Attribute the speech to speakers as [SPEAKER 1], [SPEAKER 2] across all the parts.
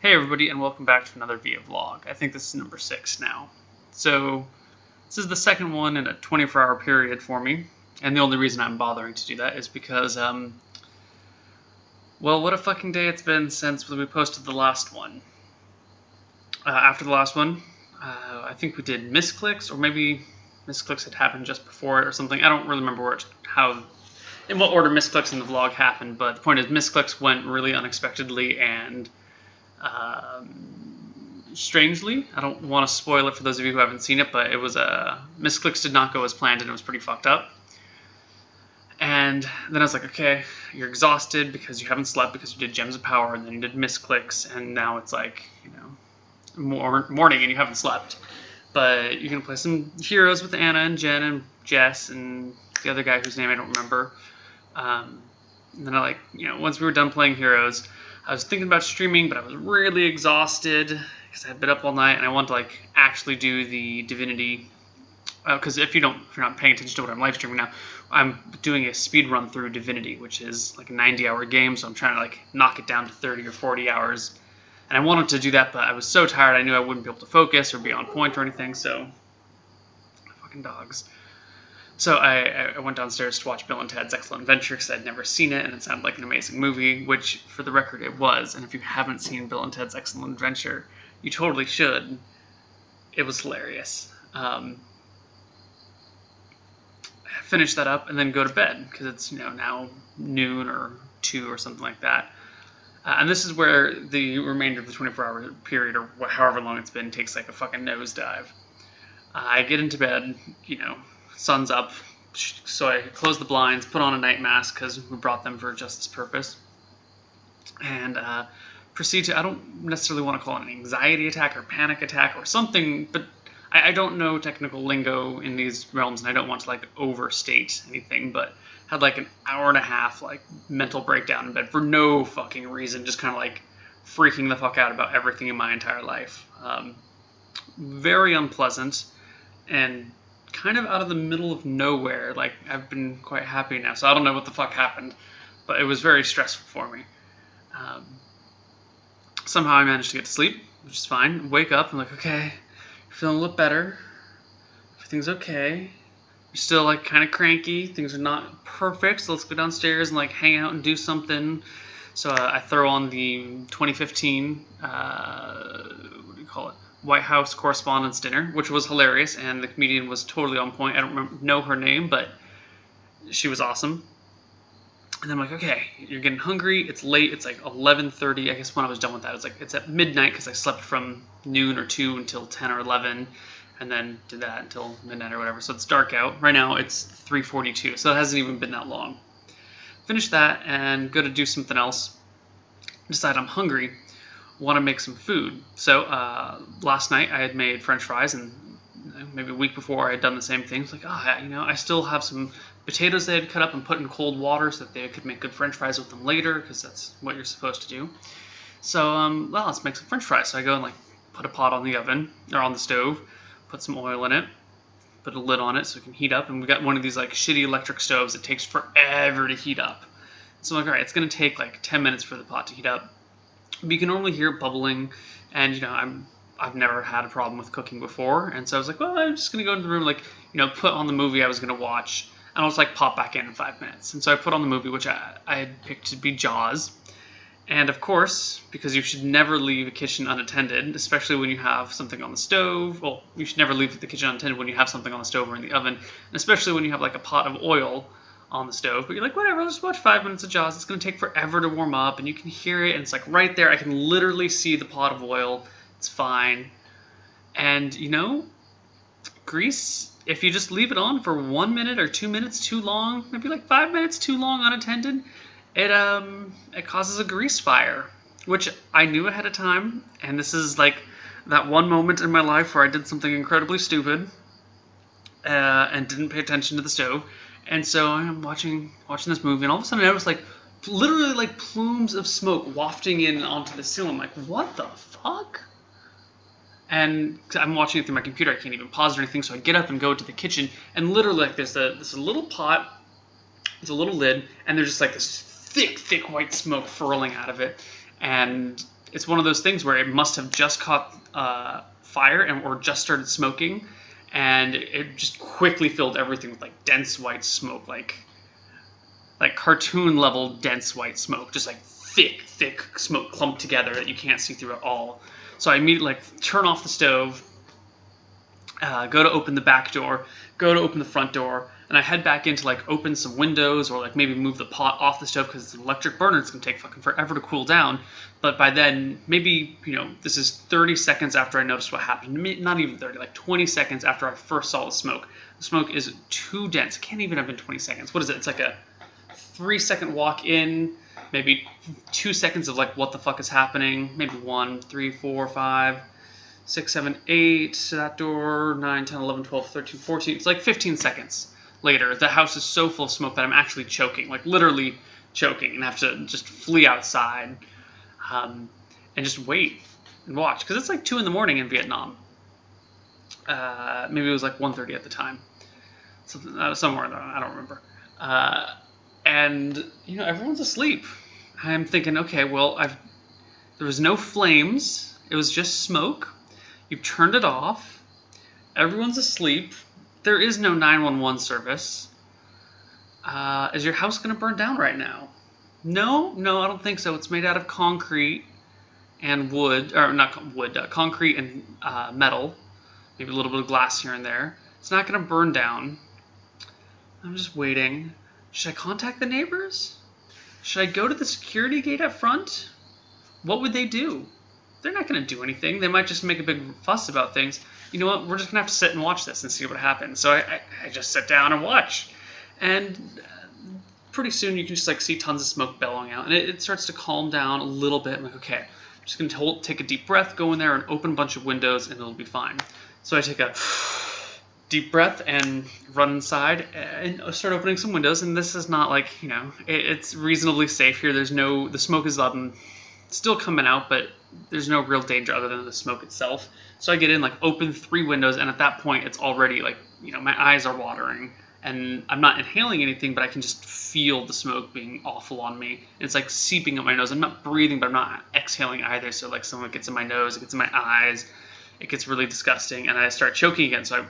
[SPEAKER 1] Hey everybody, and welcome back to another Vietlog. I think this is number 6 now. So, this is the second one in a 24-hour period for me, and the only reason I'm bothering to do that is because, well, what a fucking day it's been since we posted the last one. After the last one, I think we did misclicks, or maybe misclicks had happened just before it or something. I don't really remember in what order misclicks in the vlog happened, but the point is misclicks went really unexpectedly and strangely. I don't want to spoil it for those of you who haven't seen it, but it was misclicks did not go as planned and it was pretty fucked up. And then I was like, okay, you're exhausted because you haven't slept because you did Gems of Power and then you did misclicks, and now it's like, morning and you haven't slept. But you can play some heroes with Anna and Jen and Jess and the other guy whose name I don't remember. And then once we were done playing heroes, I was thinking about streaming, but I was really exhausted because I had been up all night and I wanted to actually do the Divinity. Because if you're not paying attention to what I'm live streaming now, I'm doing a speed run through Divinity, which is like a 90-hour game. So I'm trying to knock it down to 30 or 40 hours. And I wanted to do that, but I was so tired I knew I wouldn't be able to focus or be on point or anything. So fucking dogs. So I went downstairs to watch Bill and Ted's Excellent Adventure because I'd never seen it and it sounded like an amazing movie, which, for the record, it was. And if you haven't seen Bill and Ted's Excellent Adventure, you totally should. It was hilarious. I finished that up and then go to bed because it's now noon or 2 or something like that. And this is where the remainder of the 24-hour period, or however long it's been, takes like a fucking nosedive. I get into bed, sun's up, so I close the blinds, put on a night mask because we brought them for just this purpose, and proceed to, I don't necessarily want to call it an anxiety attack or panic attack or something, but I don't know technical lingo in these realms, and I don't want to overstate anything, but had an hour and a half mental breakdown in bed for no fucking reason, just kind of freaking the fuck out about everything in my entire life. Very unpleasant and kind of out of the middle of nowhere. I've been quite happy now, so I don't know what the fuck happened, but it was very stressful for me. Somehow I managed to get to sleep, which is fine. Wake up, I'm like, okay, feeling a little better, everything's okay. You're still kind of cranky, things are not perfect, so let's go downstairs and hang out and do something. So I throw on the 2015 what do you call it, White House Correspondents' Dinner, which was hilarious, and the comedian was totally on point. I don't know her name, but she was awesome. And then I'm like, okay, you're getting hungry, it's late, it's 11:30, I guess when I was done with that, it's at midnight, because I slept from noon or 2 until 10 or 11, and then did that until midnight or whatever, so it's dark out. Right now it's 3:42, so it hasn't even been that long. Finish that, and go to do something else. Decide I'm hungry, want to make some food. So last night I had made French fries, and maybe a week before I had done the same thing. It's I still have some potatoes they had cut up and put in cold water so that they could make good French fries with them later, because that's what you're supposed to do. So well, let's make some French fries. So I go and put a pot on the oven or on the stove, put some oil in it, put a lid on it so it can heat up, and we got one of these shitty electric stoves that takes forever to heat up. So I'm all right, it's gonna take 10 minutes for the pot to heat up. But you can normally hear it bubbling, and I've never had a problem with cooking before, and so I was like, well, I'm just gonna go into the room, put on the movie I was gonna watch, and I'll just pop back in 5 minutes. And so I put on the movie, which I had picked to be Jaws, and of course, because you should never leave a kitchen unattended, especially when you have something on the stove. Well, you should never leave the kitchen unattended when you have something on the stove or in the oven, and especially when you have a pot of oil on the stove, but you're whatever, let's watch 5 minutes of Jaws, it's going to take forever to warm up, and you can hear it, and it's right there, I can literally see the pot of oil, it's fine. And grease, if you just leave it on for 1 minute or 2 minutes too long, maybe 5 minutes too long unattended, it causes a grease fire, which I knew ahead of time, and this is that one moment in my life where I did something incredibly stupid, and didn't pay attention to the stove. And so I'm watching this movie, and all of a sudden I notice literally plumes of smoke wafting in onto the ceiling. I'm like, what the fuck? And I'm watching it through my computer, I can't even pause or anything, so I get up and go to the kitchen, and literally there's a little pot, there's a little lid, and there's just this thick white smoke furling out of it, and it's one of those things where it must have just caught fire or just started smoking, and it just quickly filled everything with like dense white smoke, like cartoon level dense white smoke, just like thick smoke clumped together that you can't see through at all. So I immediately turn off the stove, go to open the back door, go to open the front door, and I head back in to open some windows or maybe move the pot off the stove because it's an electric burner. It's gonna take fucking forever to cool down. But by then, maybe this is 30 seconds after I noticed what happened. Not even 30, 20 seconds after I first saw the smoke. The smoke is too dense. It can't even have been 20 seconds. What is it? It's like a 3-second walk in, maybe 2 seconds of what the fuck is happening. Maybe 1, 3, 4, 5. 6, 7, 8, that door, 9, 10, 11, 12, 13, 14. It's 15 seconds later. The house is so full of smoke that I'm actually choking, literally choking, and have to just flee outside and just wait and watch. Because it's 2 in the morning in Vietnam. Maybe it was 1:30 at the time. Somewhere, I don't remember. And, everyone's asleep. I'm thinking, okay, well, there was no flames. It was just smoke. You've turned it off. Everyone's asleep. There is no 911 service. Is your house going to burn down right now? No, I don't think so. It's made out of concrete and wood, or not wood, concrete and metal. Maybe a little bit of glass here and there. It's not going to burn down. I'm just waiting. Should I contact the neighbors? Should I go to the security gate up front? What would they do? They're not going to do anything. They might just make a big fuss about things. You know what? We're just going to have to sit and watch this and see what happens. So I just sit down and watch. And pretty soon you can just see tons of smoke bellowing out. And it starts to calm down a little bit. I'm okay. I'm just going to take a deep breath, go in there and open a bunch of windows, and it'll be fine. So I take a deep breath and run inside and start opening some windows. And this is not it's reasonably safe here. The smoke is still coming out, but there's no real danger other than the smoke itself. So I get in, open 3 windows, and at that point, it's already, my eyes are watering. And I'm not inhaling anything, but I can just feel the smoke being awful on me. And it's, seeping up my nose. I'm not breathing, but I'm not exhaling either. So, some of it gets in my nose, it gets in my eyes. It gets really disgusting, and I start choking again, so I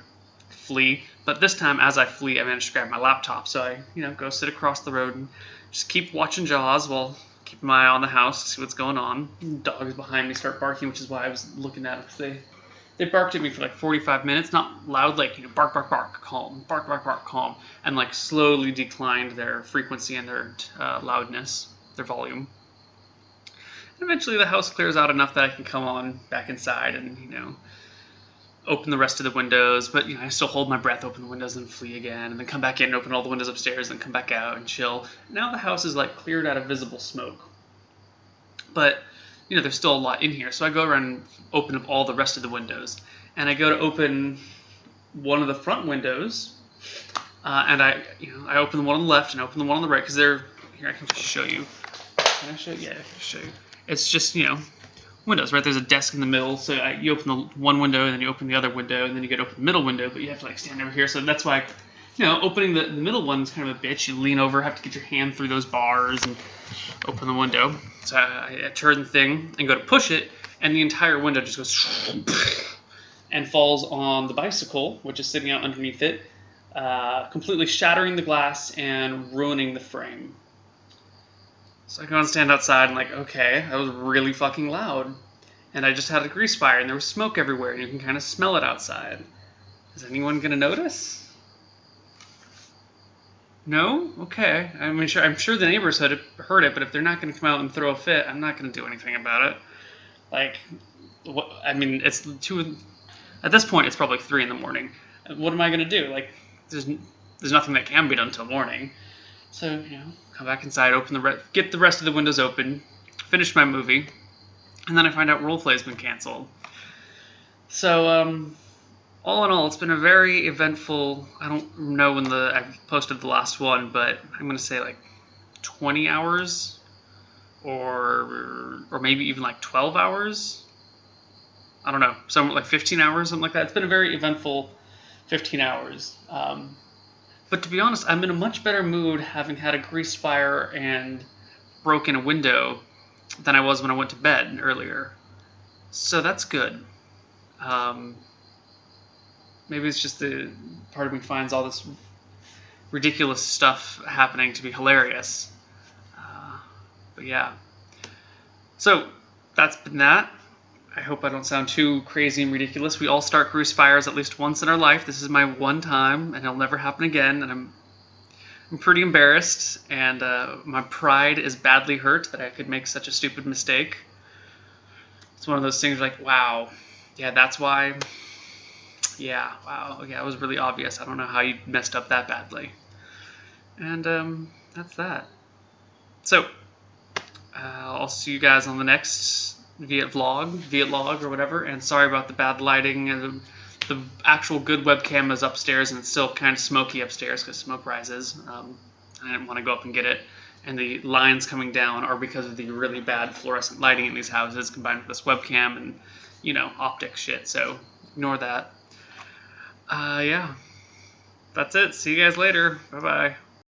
[SPEAKER 1] flee. But this time, as I flee, I manage to grab my laptop. So I, go sit across the road and just keep watching Jaws while keep my eye on the house to see what's going on. Dogs behind me start barking, which is why I was looking at it. They barked at me for 45 minutes, not loud, bark, bark, bark, calm, bark, bark, bark, calm, and slowly declined their frequency and their loudness, their volume. And eventually the house clears out enough that I can come on back inside and, open the rest of the windows, but I still hold my breath, open the windows, and flee again, and then come back in and open all the windows upstairs, and come back out and chill. Now the house is cleared out of visible smoke, but there's still a lot in here. So I go around and open up all the rest of the windows, and I go to open one of the front windows, and I open the one on the left and open the one on the right because they're here. I can just show you. Can I show you? Yeah, I can show you. It's just windows, right? There's a desk in the middle, so you open the one window, and then you open the other window, and then you get to open the middle window, but you have to stand over here. So that's why, opening the middle one's kind of a bitch. You lean over, have to get your hand through those bars, and open the window. So I turn the thing and go to push it, and the entire window just goes and falls on the bicycle, which is sitting out underneath it, completely shattering the glass and ruining the frame. So I go and stand outside and okay, that was really fucking loud. And I just had a grease fire and there was smoke everywhere and you can kind of smell it outside. Is anyone going to notice? No? Okay. I'm sure the neighbors heard it, but if they're not going to come out and throw a fit, I'm not going to do anything about it. It's 2... At this point, it's probably 3 in the morning. What am I going to do? There's nothing that can be done till morning. So, come back inside, get the rest of the windows open, finish my movie, and then I find out roleplay's been canceled. So, all in all, it's been a very eventful, I don't know when I've posted the last one, but I'm going to say 20 hours, or maybe even 12 hours. I don't know, somewhere 15 hours, something like that. It's been a very eventful 15 hours. But to be honest, I'm in a much better mood having had a grease fire and broken a window than I was when I went to bed earlier. So that's good. Maybe it's just the part of me finds all this ridiculous stuff happening to be hilarious. But yeah. So that's been that. I hope I don't sound too crazy and ridiculous. We all start grease fires at least once in our life. This is my one time, and it'll never happen again. And I'm pretty embarrassed, and my pride is badly hurt that I could make such a stupid mistake. It's one of those things like, wow, yeah, that's why. Yeah, wow, yeah, it was really obvious. I don't know how you messed up that badly. And that's that. So I'll see you guys on the next Vietlog or whatever. And sorry about the bad lighting. The actual good webcam is upstairs, and it's still kind of smoky upstairs because smoke rises. I didn't want to go up and get it. And the lines coming down are because of the really bad fluorescent lighting in these houses combined with this webcam and, optic shit. So ignore that. Yeah. That's it. See you guys later. Bye-bye.